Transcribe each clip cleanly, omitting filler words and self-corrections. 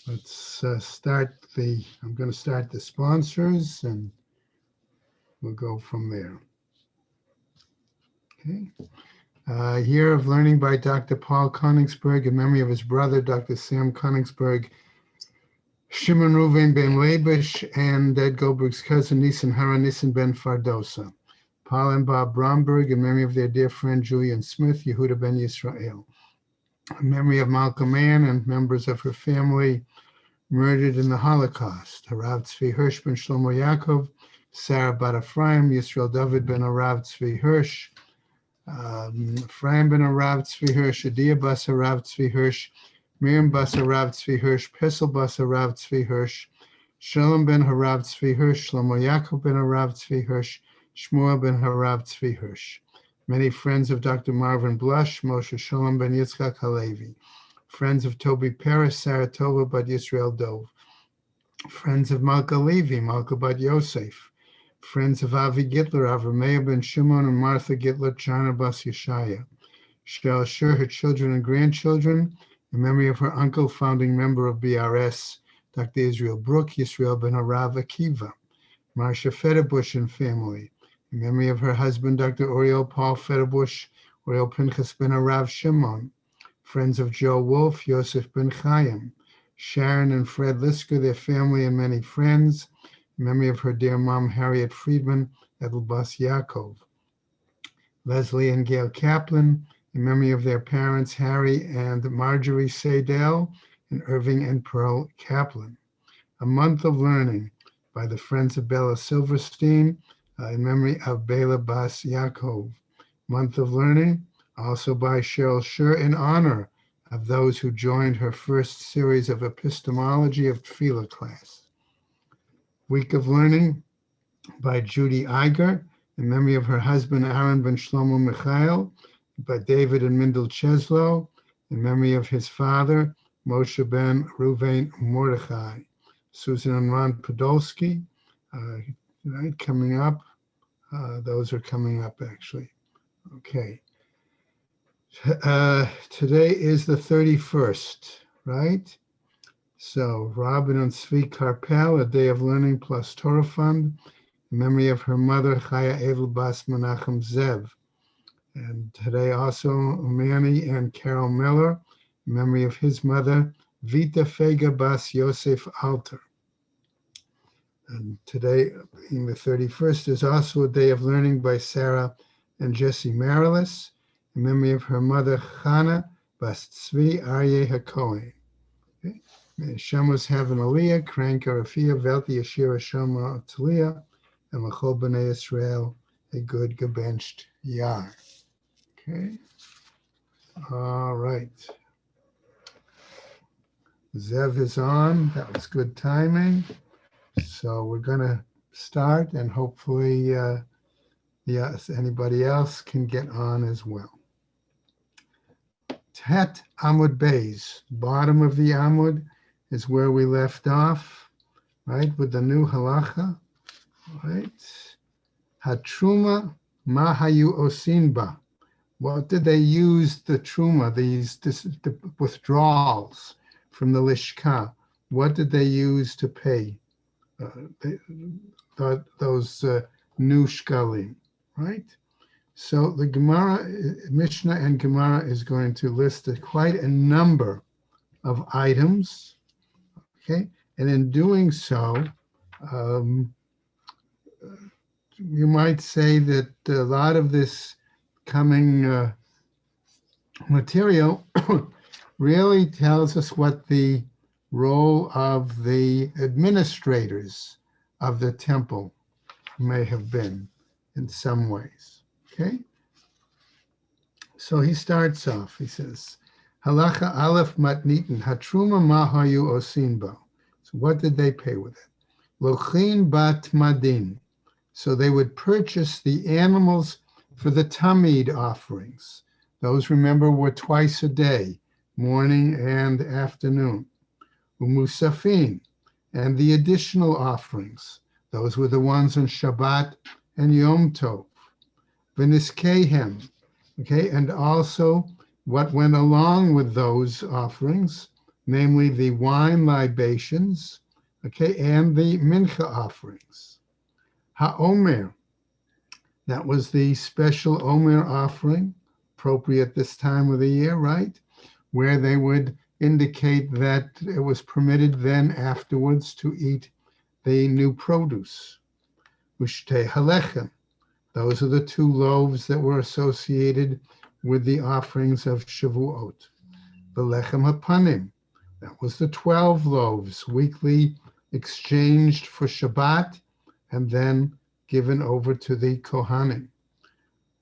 Let's I'm going to start the sponsors and we'll go from there. Okay. Year of Learning by Dr. Paul Koenigsberg in memory of his brother, Dr. Sam Koenigsberg, Shimon Ruven ben Leibish, and Ed Goldberg's cousin, Nissen Hara Nissen ben Fardosa. Paul and Bob Bromberg in memory of their dear friend, Julian Smith, Yehuda ben Yisrael. In memory of Malcolm Ann and members of her family murdered in the Holocaust. Harav Tzvi Hirsch ben Shlomo Yaakov, Sarah bat Ephraim, Yisrael David ben Harav Tzvi Hirsch, Ephraim ben Harav Tzvi Hirsch, Adia bas Harav Tzvi Hirsch, Miriam bas Harav Tzvi Hirsch, Pessel bas Harav Tzvi Hirsch, Shalom ben Harav Tzvi Hirsch, Shlomo Yaakov ben Harav Tzvi Hirsch, Shmuel ben Harav Tzvi Hirsch. Many friends of Dr. Marvin Blush, Moshe Shalom ben Yitzchak Halevi. Friends of Toby Paris, Saratova bat Yisrael Dov. Friends of Malka Levi, Malka bat Yosef. Friends of Avi Gitler, Avramea ben Shimon and Martha Gitler, Chana bas Yeshaya. Shall assure her children and grandchildren in memory of her uncle, founding member of BRS, Dr. Israel Brook, Yisrael ben Harav Akiva. Marcia Federbush and family, in memory of her husband, Dr. Oriel Paul Federbush, Oriel Pinchas ben Harav Shimon. Friends of Joe Wolf, Yosef ben Chaim. Sharon and Fred Lisker, their family and many friends, in memory of her dear mom, Harriet Friedman, Edel Bas Yaakov. Leslie and Gail Kaplan, in memory of their parents, Harry and Marjorie Seidel, and Irving and Pearl Kaplan. A month of learning by the Friends of Bella Silverstein, in memory of Bela Bas Yaakov. Month of learning also by Cheryl Schur in honor of those who joined her first series of epistemology of Tefillah class. Week of learning by Judy Iger in memory of her husband Aaron ben Shlomo Michael, by David and Mindel Cheslow in memory of his father Moshe ben Ruvain Mordechai. Susan and Ron Podolsky, right, coming up. Those are coming up actually. Okay. Today is the 31st, right? So Robin and Tzvi Karpel, a day of learning plus Torah fund, in memory of her mother, Chaya Edel Bas Menachem Zev. And today also Manny and Carol Miller, in memory of his mother, Vita Fega Bas Yosef Alter. And today, being the 31st, is also a day of learning by Sarah and Jesse Marilis, in memory of her mother, Chana Bas Tzvi Aryeh HaKohen. Okay. May Shemos have an Aliyah, Krank Arafia, Velti Yashira Shoma Talia, and L'chol B'nai Yisrael, a good gebenched Yar. Okay. All right. Zev is on. That was good timing. So we're going to start, and hopefully yes, anybody else can get on as well. Tet Amud Beis, bottom of the Amud is where we left off, right, with the new halacha, right? Hatruma Mahayu Osinba. What did they use the truma, the withdrawals from the lishka? What did they use to pay those new shkalim, right? So the Gemara, Mishnah and Gemara is going to list quite a number of items, okay? And in doing so, you might say that a lot of this coming material really tells us what the role of the administrators of the temple may have been in some ways, okay? So he starts off, he says, Halacha Aleph Matnitin, Hatruma Mahayu Osinbo. So what did they pay with it? Lochin Bat Madin. So they would purchase the animals for the Tamid offerings. Those, remember, were twice a day, morning and afternoon. Umusafin, and the additional offerings. Those were the ones on Shabbat and Yom Tov. V'niskehem, okay, and also what went along with those offerings, namely the wine libations, okay, and the mincha offerings. HaOmer, that was the special Omer offering, appropriate this time of the year, right? Where they would indicate that it was permitted then afterwards to eat the new produce. Ushtei halechem, those are the two loaves that were associated with the offerings of Shavuot. The lechem hapanim, that was the 12 loaves weekly exchanged for Shabbat and then given over to the Kohanim.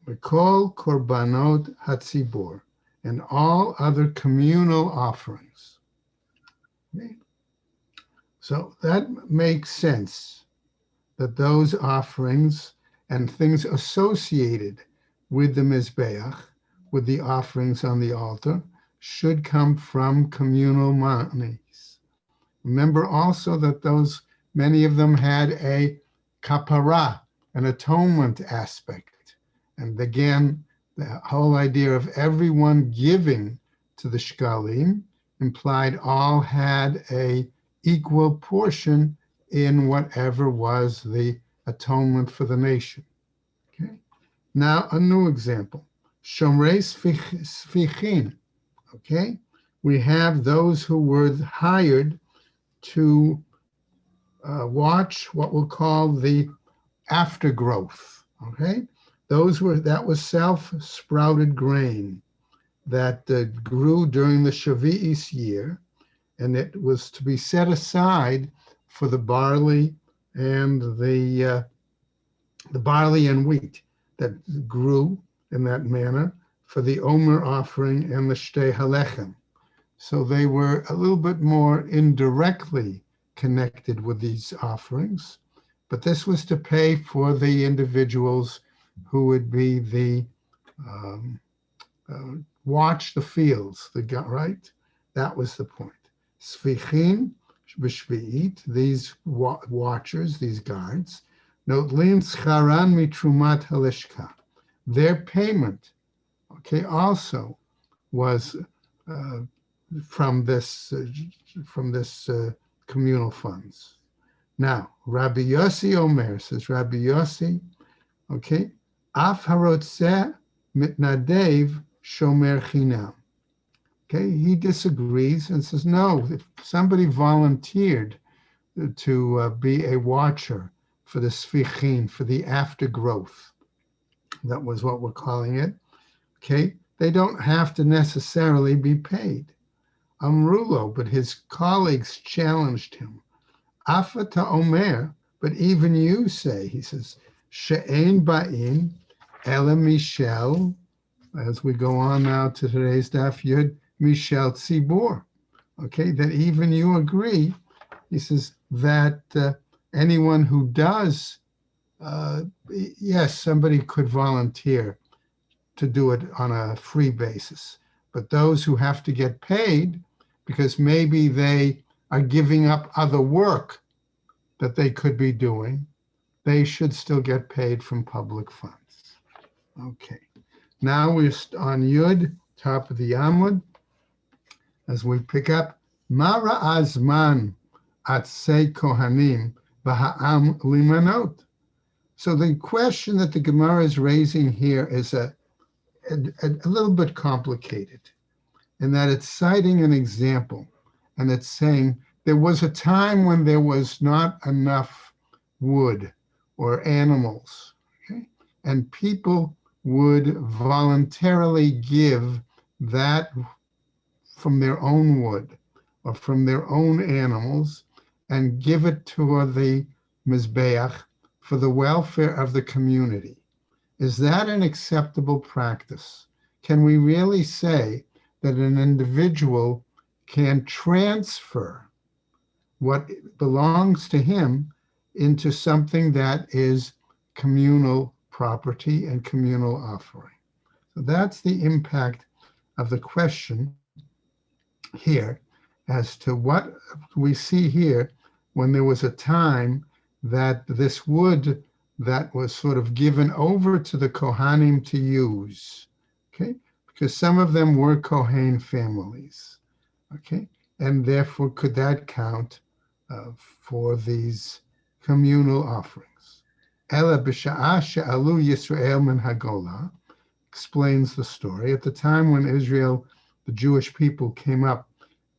Mikol korbanot hatzibur, and all other communal offerings. Okay. So that makes sense that those offerings and things associated with the Mizbeach, with the offerings on the altar, should come from communal monies. Remember also that many of them had a kapara, an atonement aspect. And again, the whole idea of everyone giving to the shkalim implied all had a equal portion in whatever was the atonement for the nation. Okay. Now a new example, shomrei sfichin. Okay, we have those who were hired to watch what we'll call the aftergrowth. Okay, that was self-sprouted grain that grew during the Shavuos year, and it was to be set aside for the barley and the barley and wheat that grew in that manner for the Omer offering and the Shtei Halechem. So they were a little bit more indirectly connected with these offerings, but this was to pay for the individuals who would be the watch the fields, right? That was the point. Sfichin b'shvi'it, these watchers, these guards, notlim scharan mitrumat halishka. Their payment, okay, also was from this communal funds. Now, Rabbi Yossi Omer, says Rabbi Yossi, okay, af harotzeh mitnadev shomer chinam. Okay, he disagrees and says, no, if somebody volunteered to be a watcher for the sfichin, for the aftergrowth, that was what we're calling it, okay, they don't have to necessarily be paid. Amrulo, but his colleagues challenged him. Afata Omer, but even you say, he says, she'ein ba'in ela mishel, as we go on now to today's daf yud, mishel tzibur, okay, that even you agree, he says, that anyone who does, yes, somebody could volunteer to do it on a free basis, but those who have to get paid because maybe they are giving up other work that they could be doing, they should still get paid from public funds. Okay, now we're on Yud, top of the Amud, as we pick up, Mara Azman Atzei Kohanim Baha'am Limanot. So the question that the Gemara is raising here is a little bit complicated, in that it's citing an example, and it's saying there was a time when there was not enough wood or animals, okay? And people would voluntarily give that from their own wood or from their own animals and give it to the Mizbeach for the welfare of the community. Is that an acceptable practice? Can we really say that an individual can transfer what belongs to him into something that is communal property and communal offering? So that's the impact of the question here as to what we see here when there was a time that this wood that was sort of given over to the Kohanim to use, okay? Because some of them were Kohen families, okay? and therefore could that count for these communal offerings? Ela b'sha'ah she'alu Yisrael min hagolah explains the story. At the time when Israel, the Jewish people, came up,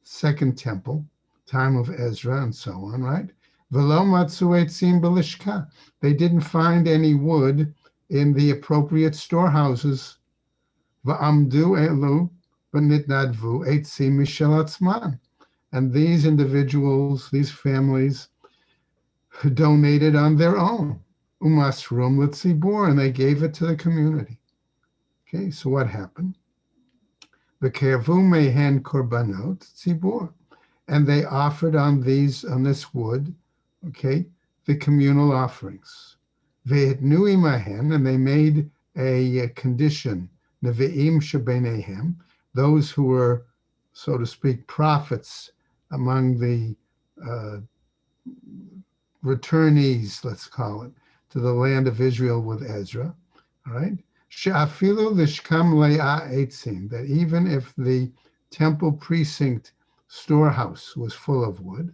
Second Temple, time of Ezra and so on, right? V'lo matzu eitzim b'lishka. They didn't find any wood in the appropriate storehouses. V'amdu elu v'nitnadvu eitzim mishel atzman. And these individuals, these families, donated on their own. Umasrum l'tzibur, and they gave it to the community. Okay, so what happened? V'kervu mehen korbanot tzibur, and they offered on this wood, okay, the communal offerings. Ve'etnu imahen, and they made a condition, nevi'im shebenehem, those who were, so to speak, prophets among the returnees, let's call it, to the land of Israel with Ezra, all right? She'afilu lishkam le'a eitzim, that even if the temple precinct storehouse was full of wood,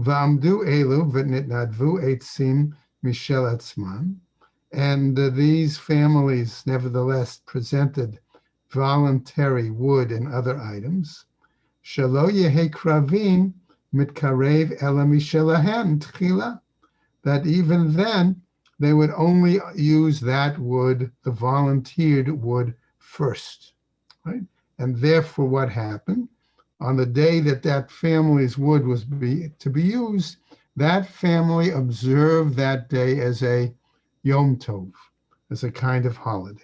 va'amdu elu v'nitnadvu eitzim mishel atzman, and these families nevertheless presented voluntary wood and other items, shelo yehe kravin mitkarev ela mishelahen tchila, that even then they would only use that wood, the volunteered wood, first, right? And therefore what happened? On the day that family's wood was to be used, that family observed that day as a Yom Tov, as a kind of holiday.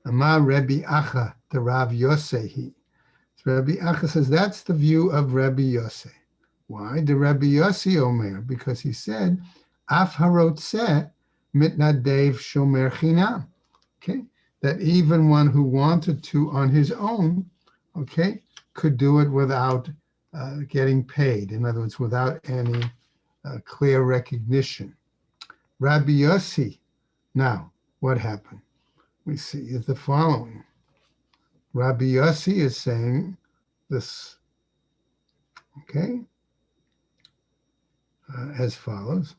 Amar Rebbe Acha, the Rav Yosehi. Rebbe Acha says that's the view of Rebbe Yosei. Why? The Rebbe Yossi Omer, because he said, Af harotzeh mitnadev shomer chinam. Okay, that even one who wanted to on his own, okay, could do it without getting paid. In other words, without any clear recognition. Rabbi Yossi, now, what happened? We see is the following. Rabbi Yossi is saying this, okay, as follows.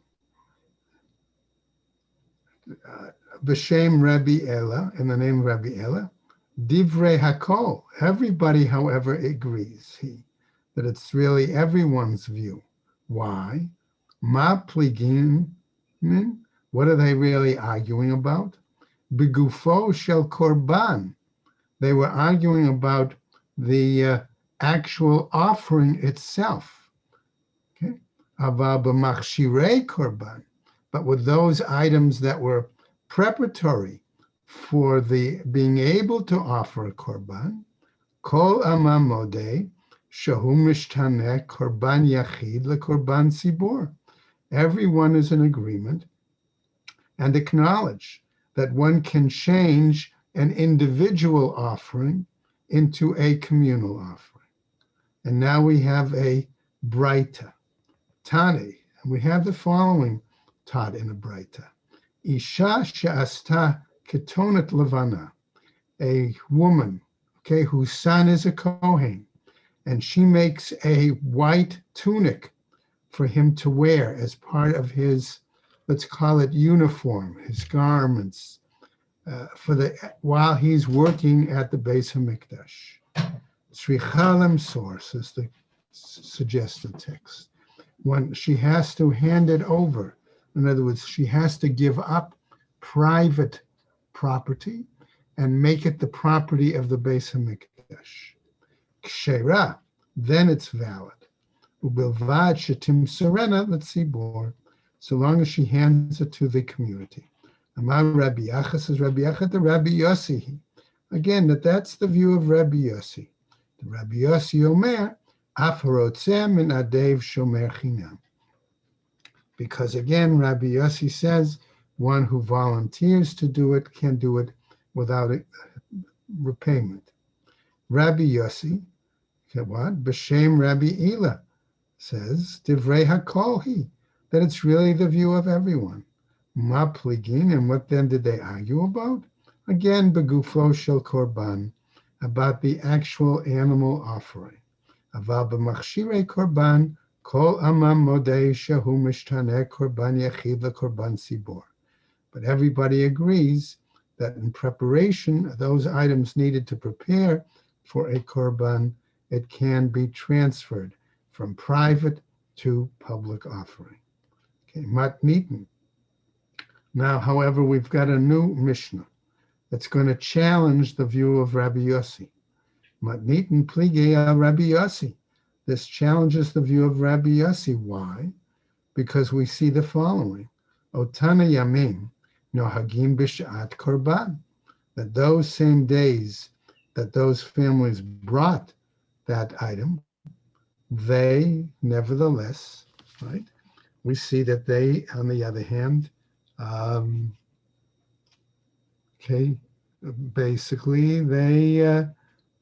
B'shem Rabbi Ela, in the name of Rabbi Ela, Divrei Hakol. Everybody, however, agrees that it's really everyone's view. Why? Ma pligin, what are they really arguing about? Begufo shel korban. They were arguing about the actual offering itself. Okay, aval b'machshirei korban. But with those items that were preparatory for the being able to offer a korban, kol amamode shahu mishtaneh korban yachid lekorban tzibur. Everyone is in agreement and acknowledge that one can change an individual offering into a communal offering. And now we have a braita, Tane, and we have the following taught in a braita. Isha she'asta ketonet levana, a woman, okay, whose son is a Kohen, and she makes a white tunic for him to wear as part of his, let's call it uniform, his garments, while he's working at the Beis Hamikdash. Tzricha source is the suggested text. When she has to hand it over, in other words, she has to give up private property and make it the property of the Beis Hamikdash. Kshera, then it's valid. Ubilvad shetim serena letzibor, so long as she hands it to the community. Amar Rabbi Acha, says Rabbi Acha to Rabbi Yossi. Again, that's the view of Rabbi Yossi. The Rabbi Yossi Omer, af harotzeh min adev shomer chinam. Because again, Rabbi Yossi says one who volunteers to do it can do it without repayment. Rabbi Yossi, what? B'shem Rabbi Ela says, Divrei Hakol hi, that it's really the view of everyone. Ma pligin, and what then did they argue about? Again, begufo shel korban, about the actual animal offering. Aval b'machshirei korban, kol amam modei shehu mishtaneh korban yachid lekorban tzibor. But everybody agrees that in preparation, those items needed to prepare for a korban, it can be transferred from private to public offering. Okay, matnitin. Now, however, we've got a new Mishnah that's going to challenge the view of Rabbi Yossi. Matnitin pligei Rabbi Yossi. This challenges the view of Rabbi Yossi. Why? Because we see the following. Otana yamim nohagim b'shat korban. That those same days that those families brought that item, they nevertheless, right? We see that they, on the other hand, basically they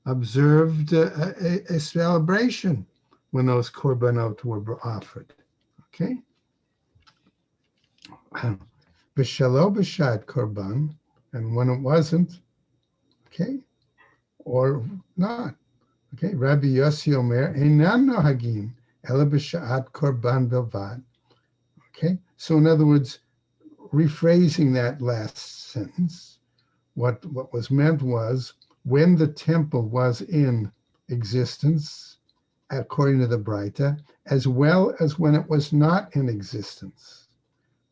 observed a celebration when those korbanot were offered. Okay. B'shalo b'shat korban, and when it wasn't, okay, or not. Okay, Rabbi Yossi Omer, Einam nohagim, ela b'shat korban bilvad. Okay, so in other words, rephrasing that last sentence, what was meant was when the temple was in existence, according to the Braita, as well as when it was not in existence,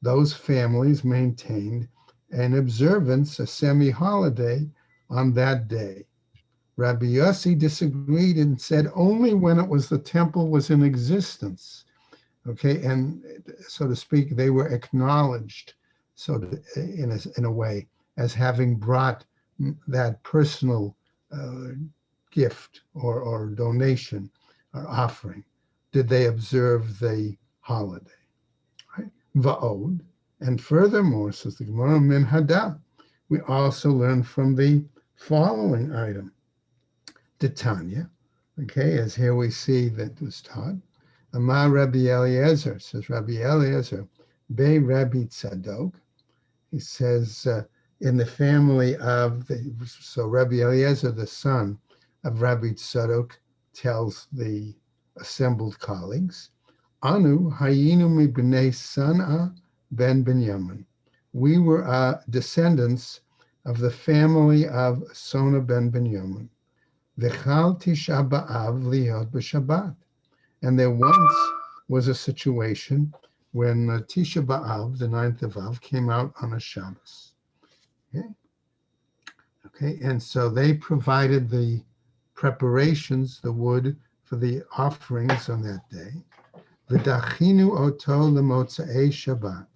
those families maintained an observance, a semi-holiday on that day. Rabbi Yossi disagreed and said only when it was the temple was in existence, okay, and so to speak, they were acknowledged, so to, in a way, as having brought that personal gift or donation or offering. Did they observe the holiday? Right? Va'od, and furthermore, says the Gemara, min hada, we also learn from the following item. Titania, okay, as here we see that was taught. Amar Rabbi Eliezer, says Rabbi Eliezer, Be Rabbi Tzadok. He says, in the family of so Rabbi Eliezer, the son of Rabbi Tzadok, tells the assembled colleagues, Anu hayinu mi b'nei San'a ben Binyamin. We were descendants of the family of Sona ben Binyamin. V'chal Tisha B'Av liot b'Shabbat. And there once was a situation when Tisha B'Av, the 9th of Av, came out on a Shabbos. Okay, and so they provided the preparations, the wood, for the offerings on that day. V'dachinu oto l'motzei Shabbat.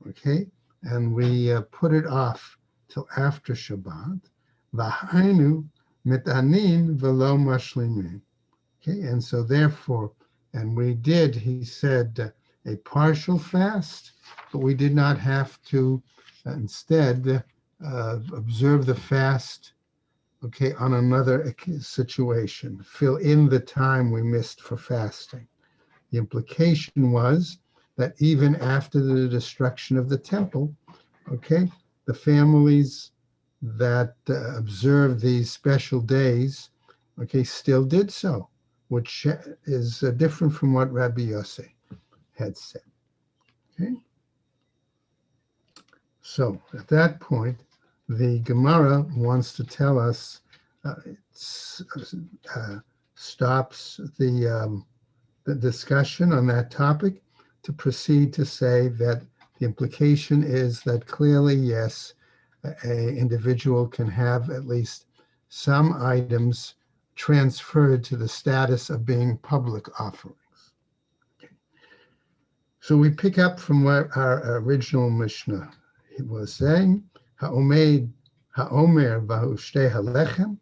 Okay, and we put it off till after Shabbat. V'hainu mitanin v'lo mashlimin. Okay, and so therefore, and we did, he said, a partial fast, but we did not have to instead observe the fast, okay, on another situation, fill in the time we missed for fasting. The implication was that even after the destruction of the temple, okay, the families that observed these special days, okay, still did so, which is different from what Rabbi Yossi had said. Okay. So at that point, the Gemara wants to tell us, stops the discussion on that topic to proceed to say that the implication is that clearly, yes, an individual can have at least some items transferred to the status of being public offerings. Okay. So we pick up from what our original Mishnah was saying, Ha'omer v'hu shtei halechem.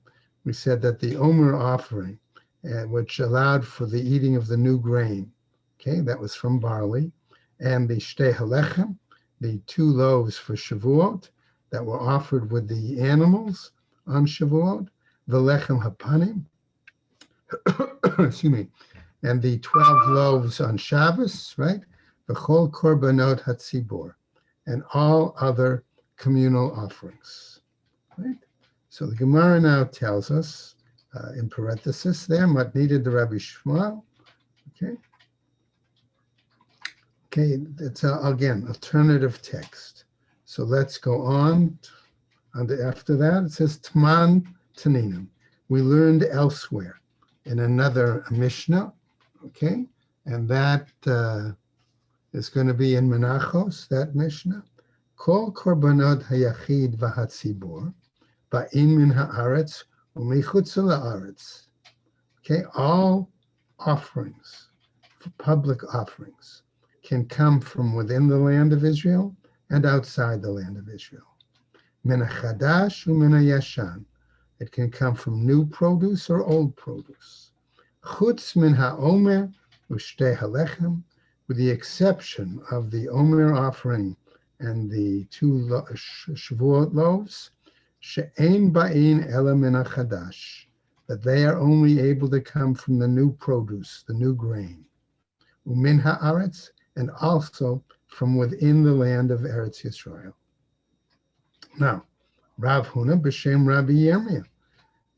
We said that the Omer offering, which allowed for the eating of the new grain, okay, that was from barley, and the shtei halechem, the 2 loaves for Shavuot that were offered with the animals on Shavuot, v'lechem hapanim, excuse me, and the 12 loaves on Shabbos, right? V'chol korbanot hatzibor, and all other communal offerings, right? So the Gemara now tells us in parenthesis there, Matnita de Rabbi Shmuel. Okay. Okay, it's again alternative text. So let's go on. After that, it says Tman Taninim. We learned elsewhere in another Mishnah. Okay, and that is going to be in Menachos, that Mishnah. Kol korbanot hayachid v'hatzibor ba'in min haaretz u'michutz la'aretz. Okay, all offerings, public offerings, can come from within the land of Israel and outside the land of Israel. Min hachadash u'min hayashan. It can come from new produce or old produce. Chutz min ha'omer u'shtei halechem, with the exception of the omer offering and the 2 Shavuot loaves, she'ein ba'in ela min hachadash, that they are only able to come from the new produce, the new grain. U'min ha'aretz, and also from within the land of Eretz Yisrael. Now, Rav Huna b'shem Rabbi Yirmiyah.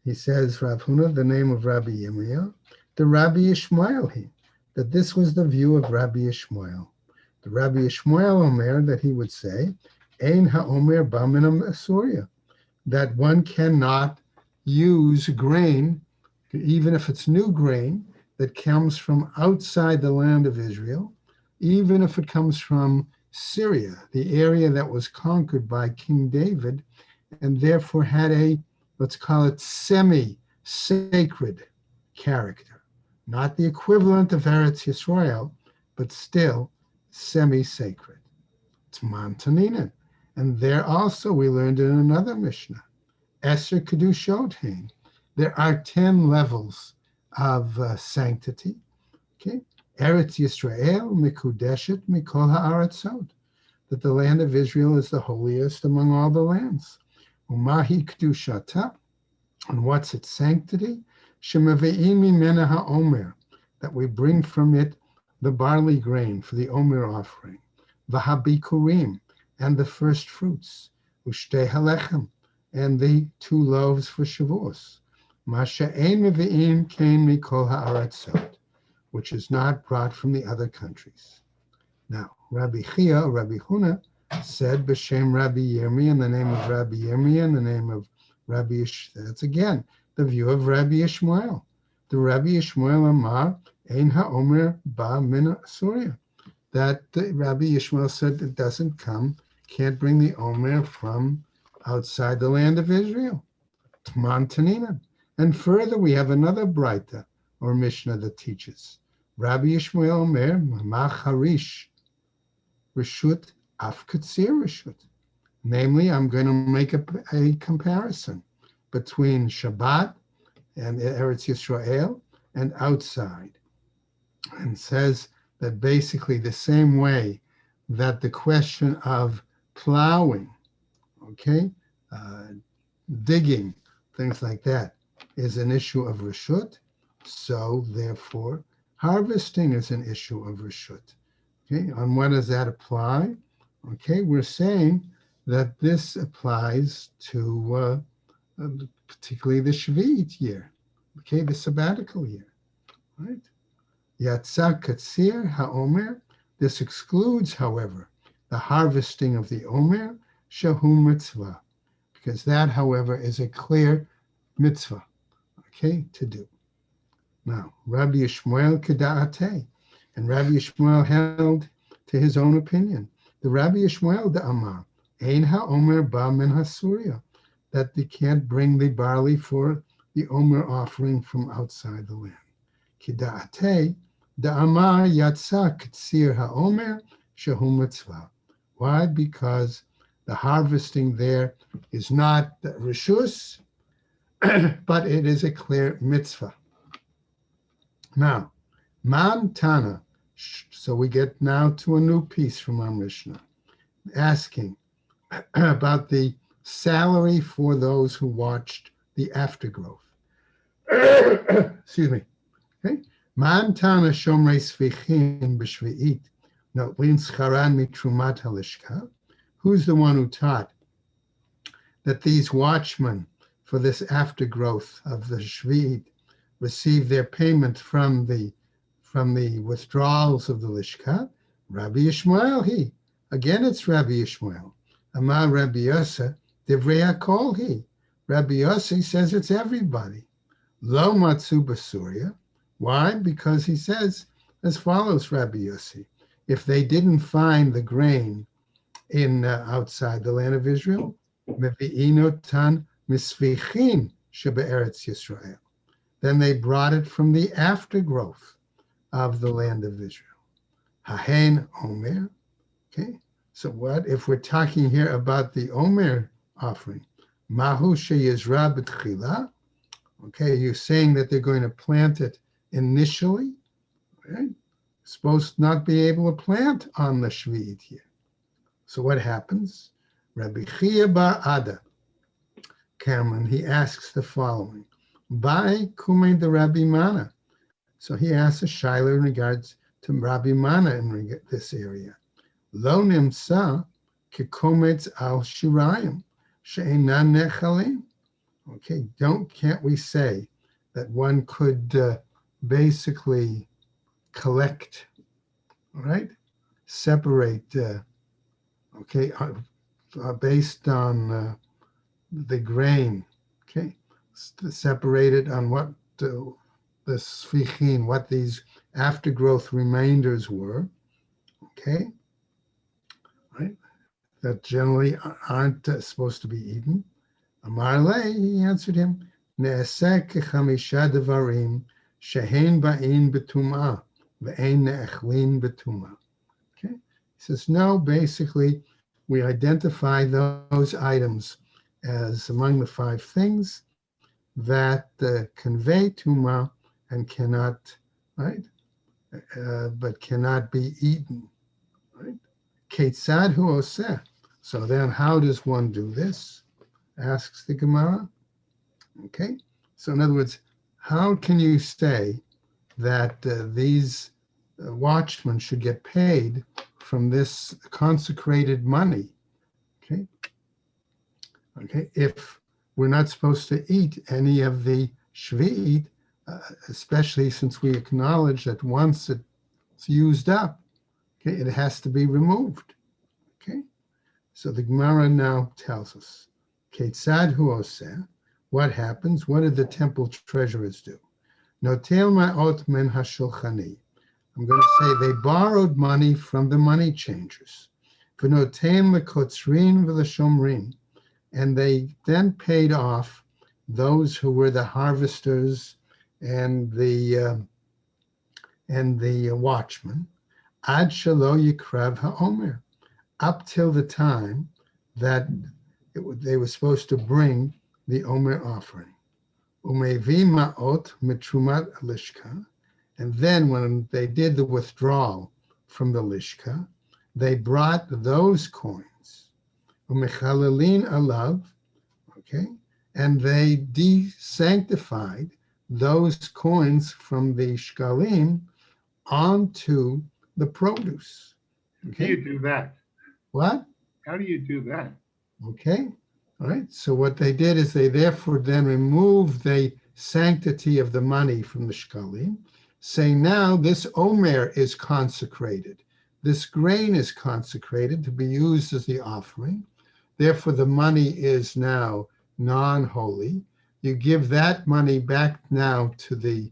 He says, Rav Huna, the name of Rabbi Yirmiyah, the Rabbi Yishmael, that this was the view of Rabbi Yishmael. The Rabbi Yishmael Omer, that he would say, Ein ha'omer ba'minam Asuria, that one cannot use grain, even if it's new grain, that comes from outside the land of Israel, even if it comes from Syria, the area that was conquered by King David, and therefore had a, let's call it, semi-sacred character. Not the equivalent of Eretz Yisrael, but still semi-sacred. It's Mantaninen. And there also we learned in another Mishnah, Eser Kedushot Hein. There are 10 levels of sanctity. Okay, Eretz Yisrael Mikudeshet Mikol Ha'aratzot, that the land of Israel is the holiest among all the lands. Umahi Kedushata, and what's its sanctity? Shemave'im mimena ha'omer, that we bring from it the barley grain for the omer offering, v'habikurim, and the first fruits, u'shtei halechem, and the 2 loaves for Shavuos, masha'ein meve'im kain mikol ha'aratzot, which is not brought from the other countries. Now, Rabbi Chia, or Rabbi Huna, said, b'shem Rabbi Yirmiyah, in the name of Rabbi Yirmiyah, in the name of Rabbi that's again the view of Rabbi Yishmael. The Rabbi Yishmael Amar, Ein ha'omer ba min Surya, that Rabbi Yishmael said it doesn't come, can't bring the omer from outside the land of Israel. Tman Tanina. And further, we have another Braita, or Mishnah, that teaches, Rabbi Yishmael Omer, Mamach Harish, Rishut Af Katsir Rishut. Namely, I'm going to make a comparison between Shabbat and Eretz Yisrael and outside, and says that basically the same way that the question of plowing, okay, digging, things like that, is an issue of Rishut, so therefore harvesting is an issue of Rishut. Okay, on what does that apply? Okay, we're saying that this applies to particularly the Shvi'it year, okay, the sabbatical year, right? Yatsa Katsir HaOmer, this excludes, however, the harvesting of the Omer, Shahu Mitzvah, because that, however, is a clear mitzvah, okay, to do. Now, Rabbi Yishmael Keda'ateh, and Rabbi Yishmael held to his own opinion. The Rabbi Yishmael Da'amar, Ein ha'omer ba min ha'surya, that they can't bring the barley for the omer offering from outside the land. Keda'ateh da'amar yatsa k'tzir ha'omer shehu mitzvah. Why? Because the harvesting there is not rishus, but it is a clear mitzvah. Now, man tana. So we get now to a new piece from our Mishnah, asking about the salary for those who watched the aftergrowth. Excuse me. Okay. Man tana shomrei svichim b'shvi'it notlin scharan mitrumat halishka. Who's the one who taught that these watchmen for this aftergrowth of the Shvi'it, receive their payment from the withdrawals of the Lishka? Rabbi Yishmael he. Again, it's Rabbi Yishmael. Amar Rabbi Yosef, Divrei HaKol he. Rabbi Yossi says it's everybody. Lo matzu basuria. Why? Because he says as follows, Rabbi Yossi. If they didn't find the grain in outside the land of Israel, mevi'inotan misvichin shebe'eretz Yisrael. Then they brought it from the aftergrowth of the land of Israel. Hahen Omer. Okay. So what if we're talking here about the Omer offering? Mahu sheyizra b'tchila. Okay, you're saying that they're going to plant it initially, right? Supposed to not be able to plant on the Shvi'it here. So what happens? Rabbi Chia bar Ada, Cameron, he asks the following. By kume de Rabbi Mana. So he asks a shaila in regards to Rabbi Mana in this area. Lo nimsa kikometz al shirayim she'enan nechalim. Okay, can't we say that one could basically collect, right? Separate, based on the grain, okay? Separated on what the sfichin, what these aftergrowth remainders were, okay? Right? That generally aren't supposed to be eaten. Amar le, he answered him, Ne'esek chamisha devarim shehen ba'in betumah ve'ein ne'echlin betumah. Okay, he says, no, basically, we identify those items as among the 5 things that convey tumah and cannot, right, but cannot be eaten, right? Ketzad hu oseh. So then how does one do this? Asks the Gemara. Okay, so in other words, how can you say that these watchmen should get paid from this consecrated money? Okay, if we're not supposed to eat any of the Shvi'it, especially since we acknowledge that once it's used up, okay, it has to be removed. Okay, so the Gemara now tells us. Ketzad hu oseh, what happens? What did the temple treasurers do? Notel ma'ot men hashulchani. I'm going to say they borrowed money from the money changers. V'notem lekotzrin v'leshomrin. And they then paid off those who were the harvesters and the watchmen. Ad shelo yikrav ha'omer. Up till the time that they were supposed to bring the Omer offering. Umevi ma'ot mitrumat lishka. And then when they did the withdrawal from the lishka, they brought those coins. Umechalelin alav, okay, and they desanctified those coins from the shkalim onto the produce. Okay? How do you do that? What? How do you do that? Okay, all right. So what they did is they therefore then removed the sanctity of the money from the shkalim, saying now this omer is consecrated. This grain is consecrated to be used as the offering. Therefore, the money is now non-holy. You give that money back now to the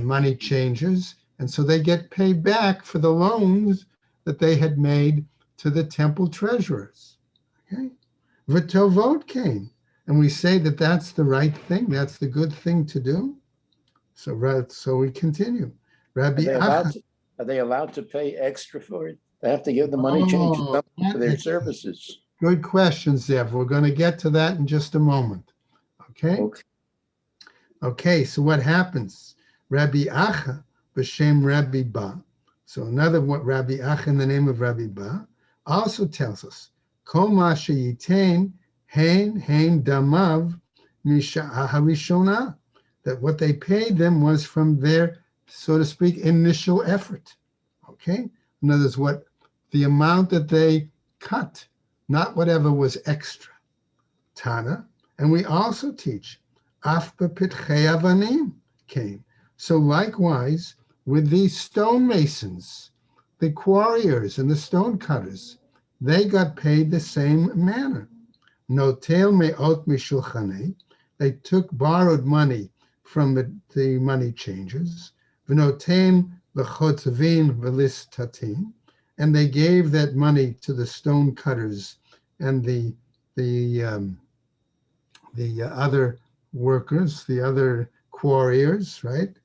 money changers, and so they get paid back for the loans that they had made to the temple treasurers. Okay, V'tovot came, and we say that that's the right thing. That's the good thing to do. So we continue. Rabbi Are they allowed to pay extra for it? They have to give the money changers something for their services. Good question, Zev. We're going to get to that in just a moment. Okay. So what happens? Rabbi Acha b'shem Rabbi Ba. So another Rabbi Acha in the name of Rabbi Ba also tells us, Kol ma sheyitain hein damav misha'ah harishona, that what they paid them was from their, so to speak, initial effort. Okay? In other words, the amount that they cut, not whatever was extra. Tana, and we also teach Af b'pitchei avanim came. So likewise with the stonemasons, the quarriers and the stone cutters, they got paid the same manner. Notel me'ot mishulchanei, they took borrowed money from the money changers. V'noten l'chotzavim v'listatim, and they gave that money to the stone cutters and the other workers, the other quarriers, right?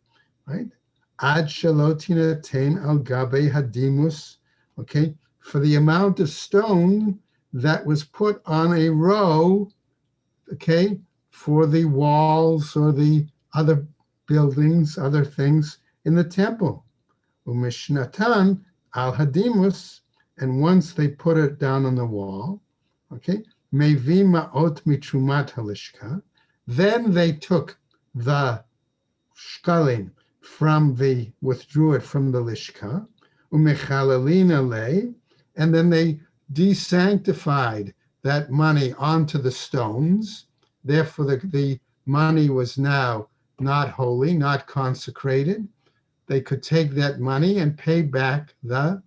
Ad shalotina ten al gabe hadimus, okay, for the amount of stone that was put on a row, okay, for the walls or the other buildings, other things in the temple. Umishnatan al hadimus, and once they put it down on the wall, okay, mevi ma'ot mitrumat halishka, then they took the shkalim withdrew it from the lishka, umechalalin alei, and then they desanctified that money onto the stones. Therefore, the money was now not holy, not consecrated. They could take that money and pay back the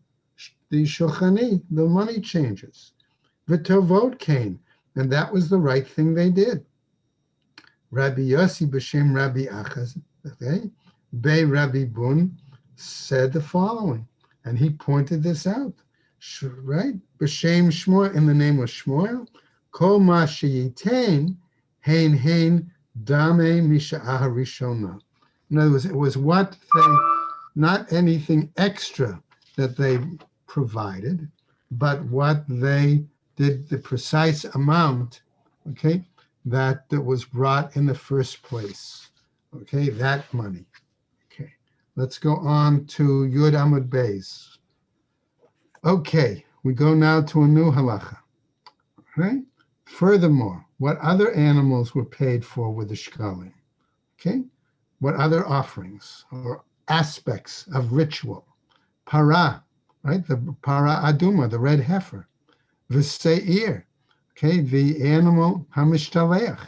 shulchani, the money changers. V'tovot came, and that was the right thing they did. Rabbi Yossi b'shem Rabbi Achaz, okay, Bei Rabbi Bun said the following, and he pointed this out, right? B'shem Shmuel, in the name of Shmuel, Kol ma sheyitain hein dame misha'ah rishona. In other words, it was what they, not anything extra that they provided, but what they did, the precise amount, okay, that was brought in the first place, okay, that money. Okay, let's go on to Yud Amud Beis. Okay, we go now to a new halacha, right? Furthermore, what other animals were paid for with the shkalim? Okay, what other offerings or aspects of ritual? Para, right? The para aduma, the red heifer. V'seir, okay, the animal hamishtalech,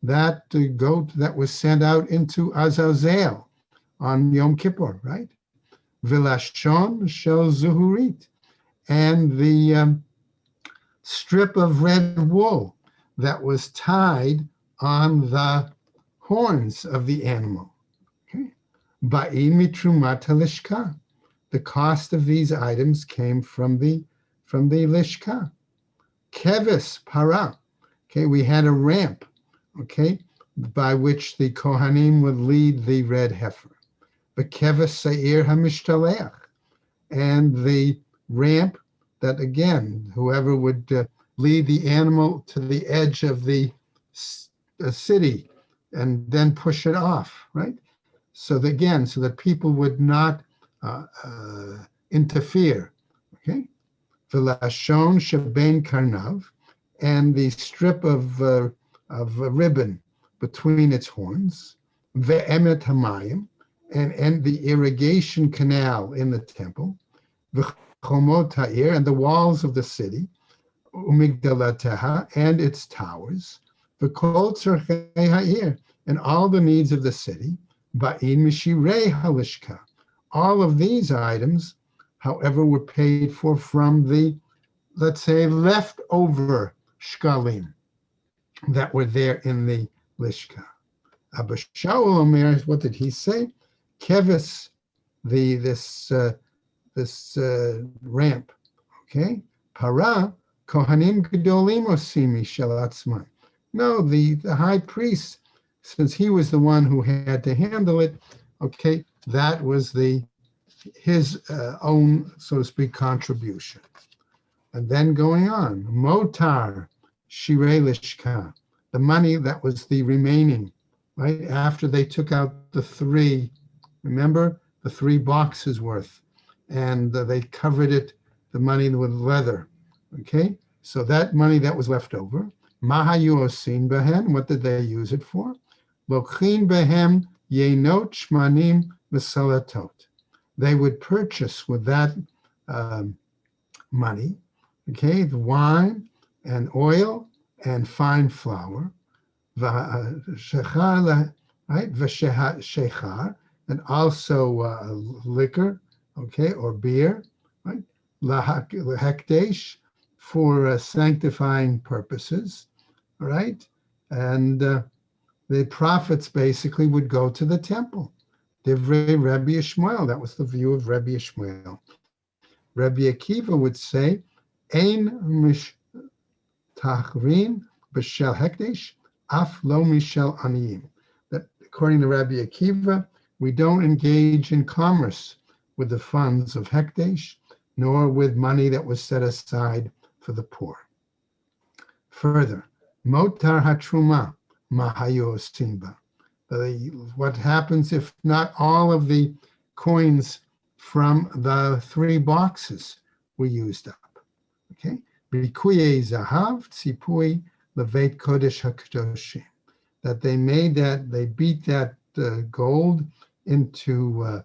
that the goat that was sent out into Azazel on Yom Kippur, right? V'lashon shel zuhurit, and the strip of red wool that was tied on the horns of the animal. Okay, ba'i mitrumat halishka. The cost of these items came from the lishka. Kevis para. Okay, we had a ramp, okay, by which the Kohanim would lead the red heifer. The kevis seir hamishtalech, and the ramp that, again, whoever would lead the animal to the edge of the city and then push it off, right? So that, again, so that people would not interfere, okay? V'lashon shebein karnav, and the strip of ribbon between its horns, ve'emet hamayim, and the irrigation canal in the temple, v'chomot ha'ir, and the walls of the city, umigdalateha, and its towers, v'kol tzarchei ha'ir, and all the needs of the city, ba'in mishirei halishka. All of these items, however, were paid for from the, let's say, leftover shkalim that were there in the lishka. Abba Shaul Omer, what did he say? Kevis, this ramp, okay? Para kohanim gedolim osimi shalatzman. No, the high priest, since he was the one who had to handle it, okay, that was his own, so to speak, contribution. And then going on, motar shirei lishka, the money that was the remaining, right, after they took out the three, remember, the 3 boxes worth, and they covered it, the money with leather, okay? So that money that was left over, mahayu osin behem, what did they use it for? Lokhin behem yenot shmanim v'salatot. They would purchase with that money, okay, the wine and oil and fine flour, right, v'shechar, and also liquor, okay, or beer, right, lahekdesh, for sanctifying purposes, all right, and the profits basically would go to the temple. Divrei Rabbi Yishmael, that was the view of Rabbi Yishmael. Rabbi Akiva would say, Ein mishtachrin b'shel hekdesh, af lo mishel aniyim. That according to Rabbi Akiva, we don't engage in commerce with the funds of hekdesh, nor with money that was set aside for the poor. Further, motar hatruma mahayo simba. What happens if not all of the coins from the 3 boxes were used up? Okay, Rikuye zahav tzipui levet kodesh hakadoshim. That they beat that gold into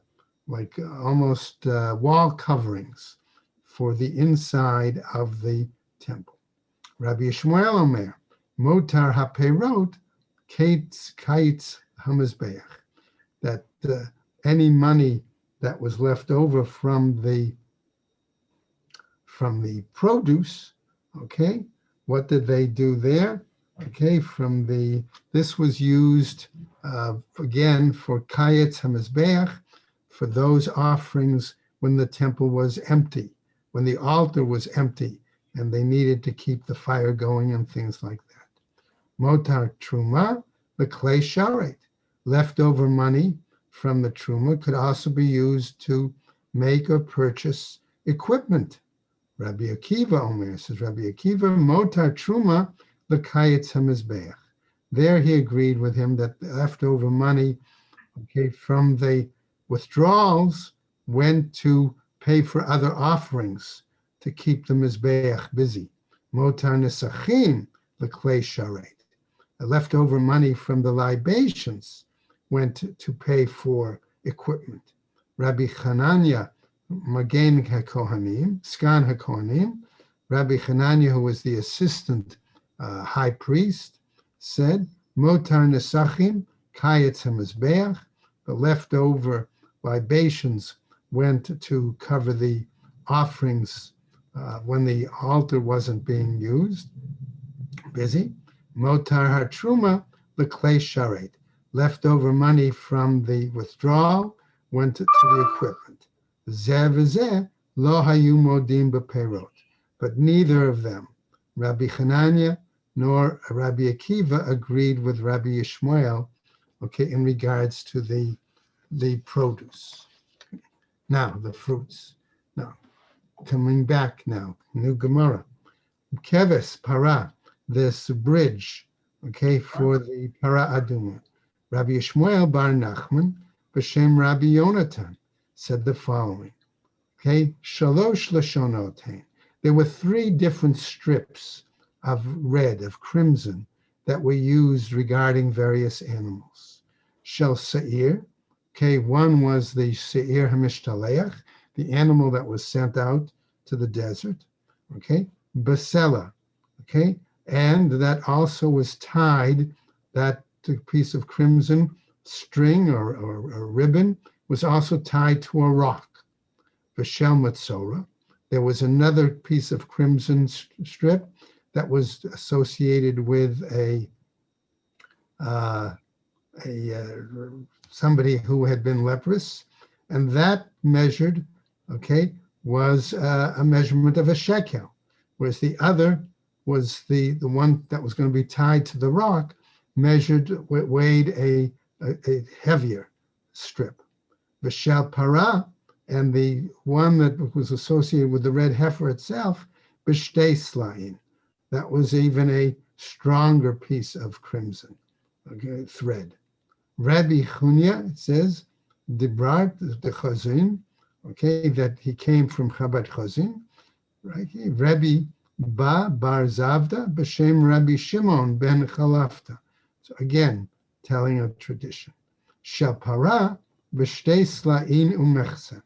almost wall coverings for the inside of the temple. Rabbi Yishmael Omer, motar haperot kaitz hamizbeach, that any money that was left over from the produce, okay, what did they do there? Okay, this was used again for kayetz hamizbeach, for those offerings when the temple was empty, when the altar was empty, and they needed to keep the fire going and things like that. Motar truma, the clay sharet, leftover money from the truma could also be used to make or purchase equipment. Rabbi Akiva Omer, says Rabbi Akiva, motar truma l'kayetz hamizbeach. There he agreed with him that the leftover money, okay, from the withdrawals went to pay for other offerings to keep the mizbeach busy. Motar nesachim l'klei sharet. The leftover money from the libations went to pay for equipment. Rabbi Hananya, Magen HaKohanim, Skan HaKohanim, Rabbi Hananya, who was the assistant high priest, said, Motar Nesachim, Kayetz HaMizbeach, the leftover libations went to cover the offerings when the altar wasn't being used, busy. Motar HaTruma, the clay sharet. Leftover money from the withdrawal went to the equipment. Zeh v'zeh lo hayu modim b'perot. But neither of them, Rabbi Hananya nor Rabbi Akiva, agreed with Rabbi Yishmael, okay, in regards to the produce. Now, the fruits. Now, coming back now, new Gemara. Keves, para, this bridge, okay, for the para aduma. Rabbi Yishmael bar Nachman, b'shem Rabbi Yonatan, said the following, okay, shalosh lashonotain. There were 3 different strips of red, of crimson, that were used regarding various animals. Shel se'ir, okay, one was the se'ir hamishtaleach, the animal that was sent out to the desert, okay, basela, okay, and that also was tied, that piece of crimson string or ribbon was also tied to a rock. V'shel matzora, there was another piece of crimson strip that was associated with somebody who had been leprous, and that measured, okay, was a measurement of a shekel, whereas the other was the one that was going to be tied to the rock, weighed a heavier strip. V'shel para, and the one that was associated with the red heifer itself, b'shtei slain, that was even a stronger piece of crimson, okay, thread. Rabbi Chunya, it says, Dibrat, the Chazin, okay, that he came from Chabad Chazin, right? Rabbi Ba Bar Zavda, b'shem Rabbi Shimon ben Chalafta. So again, telling a tradition. Shapara b'shtei sla'in umechsa.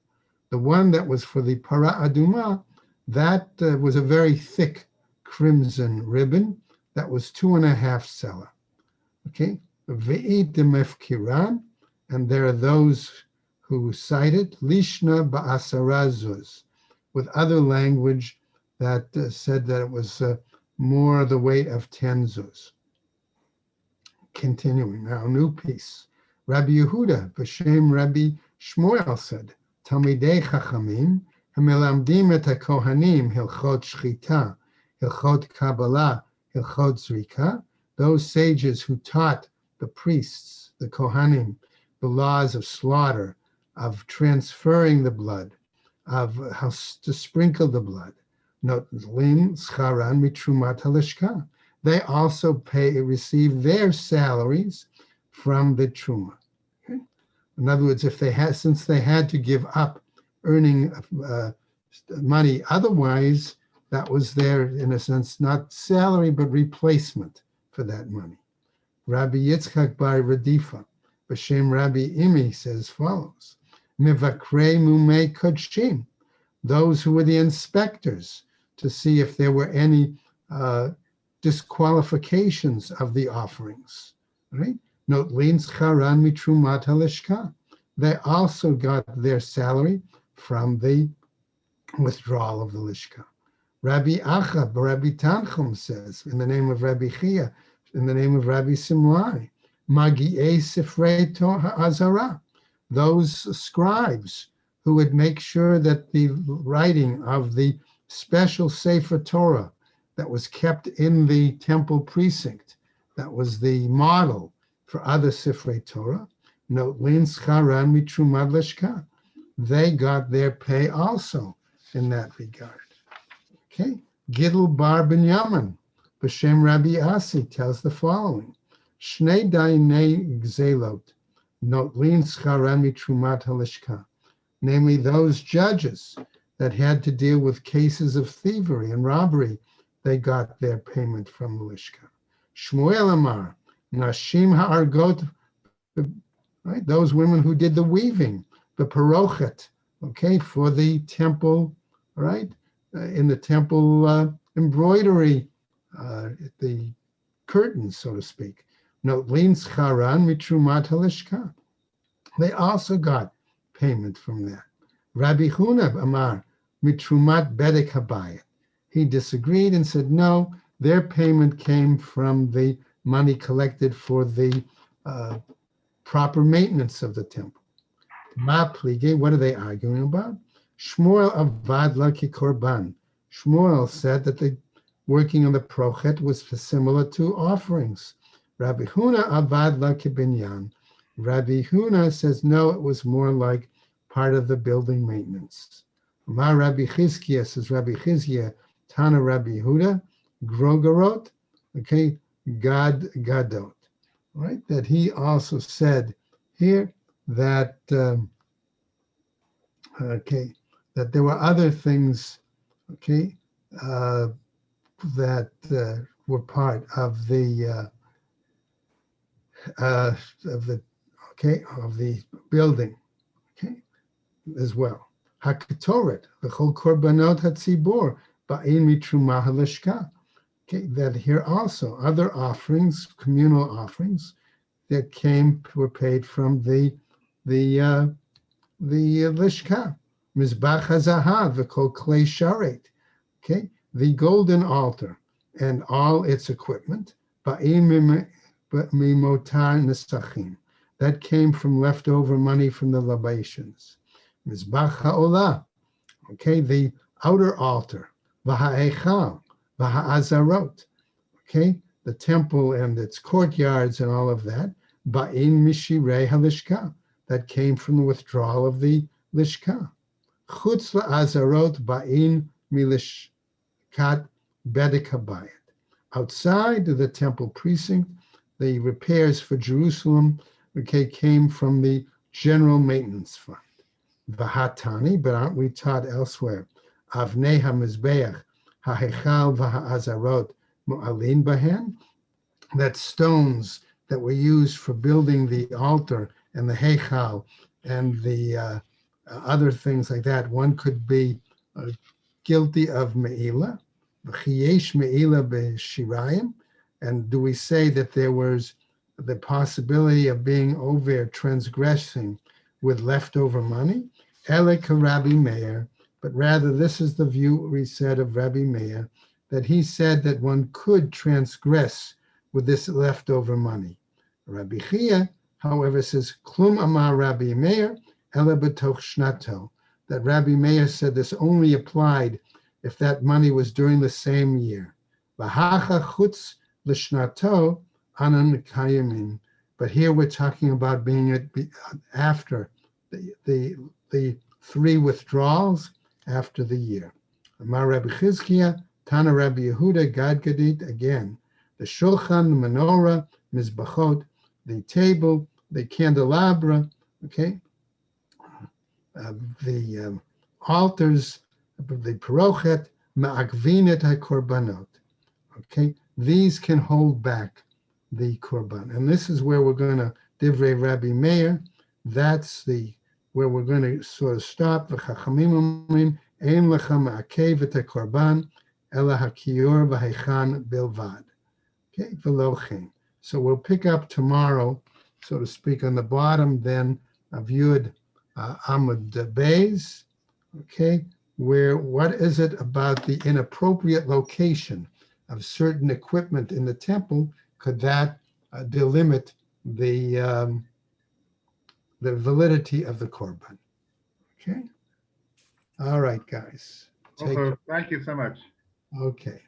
The one that was for the para aduma, that was a very thick crimson ribbon that was 2.5 selah. Okay, ve'it demefkiran, and there are those who cite it lishna ba'asara zuz, with other language that said that it was more the weight of 10 zuz. Continuing now, new piece. Rabbi Yehuda, B'Shem Rabbi Shmuel said, Talmidei Chachamim, Hamelamdim et HaKohanim, Hilchot Shchita, Hilchot Kabbalah, Hilchot Zrika, those sages who taught the priests, the Kohanim, the laws of slaughter, of transferring the blood, of how to sprinkle the blood. Notlim Scharan Mitrumat Halishka. They also receive their salaries from the truma. Okay? In other words, since they had to give up earning money otherwise, that was their, in a sense, not salary, but replacement for that money. Rabbi Yitzchak bar Radifa, B'Shem Rabbi Imi, says as follows: Mivakrei mumei kodshim, those who were the inspectors to see if there were any disqualifications of the offerings, right? Note lins charan mitrumat halishka. They also got their salary from the withdrawal of the lishka. Rabbi Acha, Rabbi Tanchum says, in the name of Rabbi Chia, in the name of Rabbi Simlai, Magi'ei Sifrei Torah Azara, those scribes who would make sure that the writing of the special Sefer Torah that was kept in the temple precinct, that was the model for other Sifrei Torah, note Lin Scharan Mitrumad Lishka, they got their pay also in that regard. Okay, Gidl Bar Binyamin, B'Shem Rabbi Asi, tells the following: Shnei Dainei Gzelot, note Lin Scharan Mitrumat Halishka, namely those judges that had to deal with cases of thievery and robbery, they got their payment from the Lishka. Shmuel Amar, Nashim Ha'argot, right? Those women who did the weaving, the parochet, okay, for the temple, right? In the temple embroidery, the curtains, so to speak. Note Lin Scharan Mitrumat Halishka. They also got payment from that. Rabbi Huna Amar Mitrumat Bedek Habayit. He disagreed and said, no, their payment came from the money collected for the proper maintenance of the temple. Ma plige, what are they arguing about? Shmuel avad la ki korban. Shmuel said that the working on the prochet was similar to offerings. Rabbi Huna avad la ki binyan. Rabbi Huna says, no, it was more like part of the building maintenance. Ma Rabbi Chizkiah, says Rabbi Chizkiah, Tana Rabbi Huda, Grogorot, okay, Gad Gadot, right? That he also said here that, that there were other things, okay, that were part of the building, okay, as well. Hakatoret, the whole korbanot hatzibor, ba'in mitruma halishka. Okay, that here also other offerings, communal offerings, that were paid from the lishka. Mizbach hazahav, the kol klei sharet. Okay, the golden altar and all its equipment. Ba'in mimotar nesachim. That came from leftover money from the libations. Mizbach ha'olah, okay, the outer altar, v'ha'echal, v'ha'azarot, okay, the temple and its courtyards and all of that, ba'in mishirei halishka, that came from the withdrawal of the lishka. Chutz la'azarot ba'in milishkat bedek habayit. Outside of the temple precinct, the repairs for Jerusalem, okay, came from the general maintenance fund. V'hatani, but aren't we taught elsewhere? Avnei hamizbeach ha'hechal v'ha'azarot mu'alin bahen. That stones that were used for building the altar and the hechal and the other things like that, one could be guilty of me'ila. V'chiyesh me'ila b'shirayim. And do we say that there was the possibility of being over transgressing with leftover money? Elika Rabbi Meir, but rather this is the view we said of Rabbi Meir, that he said that one could transgress with this leftover money. Rabbi Chia, however, says, Klum Amar Rabbi Meir, Ela B'toch Shnato, that Rabbi Meir said this only applied if that money was during the same year. V'hacha chutz l'shnato anan kayamin. But here we're talking about being after the three withdrawals after the year. Amar Rabbi Chizkiah, Tana Rabbi Yehuda, Gad Gadit, again, the shulchan, the menorah, mizbachot, the table, the candelabra, okay, the altars, the parochet, ma'akvinet ha-korbanot, okay, these can hold back the korban. And this is where we're going to, Divrei Rabbi Meir, that's where we're going to sort of stop. V'chachamim omrim, ein lecha ma'akev et ha-korban, ela ha-kiyor v'hechan bilvad. Okay, v'lo chen. So we'll pick up tomorrow, so to speak, on the bottom then of Yud Amud Beis, okay, where what is it about the inappropriate location of certain equipment in the temple, could that delimit the validity of the korban? Okay. All right, guys. Also, thank you so much. Okay.